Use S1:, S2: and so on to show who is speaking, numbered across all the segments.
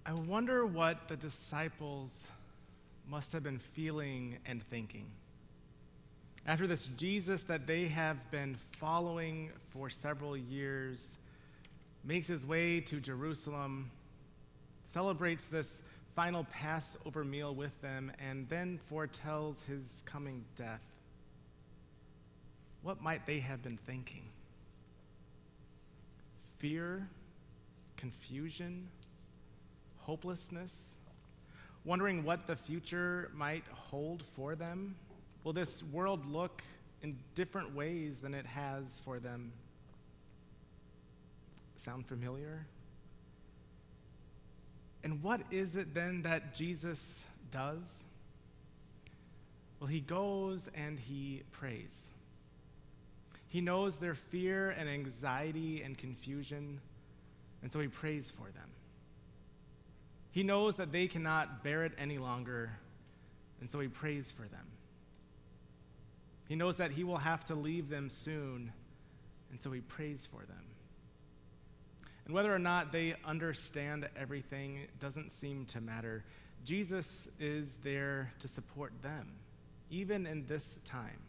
S1: I wonder what the disciples must have been feeling and thinking. After this Jesus that they have been following for several years makes his way to Jerusalem, celebrates this final Passover meal with them, and then foretells his coming death. What might they have been thinking? Fear, confusion, hopelessness, wondering what the future might hold for them. Will this world look in different ways than it has for them? Sound familiar? And what is it then that Jesus does? Well, he goes and he prays. He knows their fear and anxiety and confusion, and so he prays for them. He knows that they cannot bear it any longer, and so he prays for them. He knows that he will have to leave them soon, and so he prays for them. And whether or not they understand everything doesn't seem to matter. Jesus is there to support them, even in this time.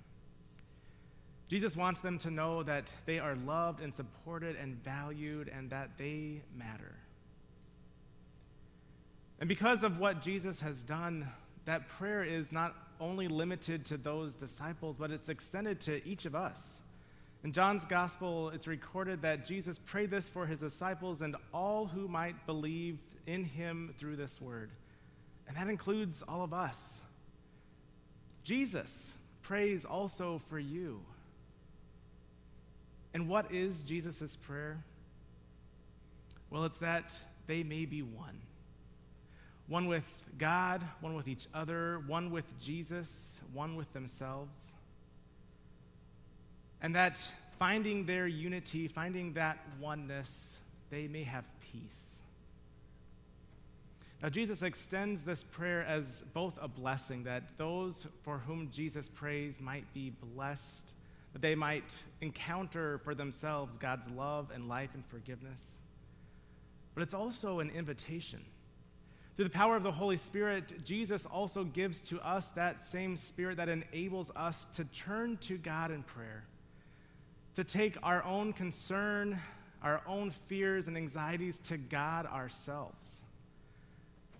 S1: Jesus wants them to know that they are loved and supported and valued and that they matter. And because of what Jesus has done, that prayer is not only limited to those disciples, but it's extended to each of us. In John's gospel, it's recorded that Jesus prayed this for his disciples and all who might believe in him through this word. And that includes all of us. Jesus prays also for you. And what is Jesus' prayer? Well, it's that they may be one. One with God, one with each other, one with Jesus, one with themselves. And that finding their unity, finding that oneness, they may have peace. Now, Jesus extends this prayer as both a blessing, that those for whom Jesus prays might be blessed, that they might encounter for themselves God's love and life and forgiveness. But it's also an invitation. Through the power of the Holy Spirit, Jesus also gives to us that same Spirit that enables us to turn to God in prayer, to take our own concern, our own fears and anxieties to God ourselves.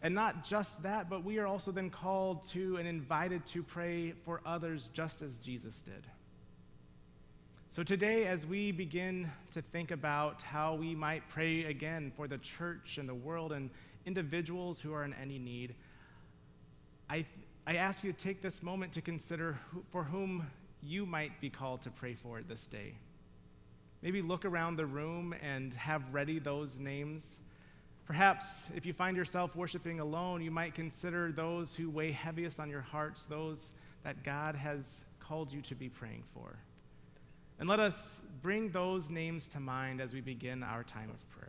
S1: And not just that, but we are also then called to and invited to pray for others just as Jesus did. So today, as we begin to think about how we might pray again for the church and the world and individuals who are in any need, I ask you to take this moment to consider for whom you might be called to pray for this day. Maybe look around the room and have ready those names. Perhaps if you find yourself worshiping alone, you might consider those who weigh heaviest on your hearts, those that God has called you to be praying for. And let us bring those names to mind as we begin our time of prayer.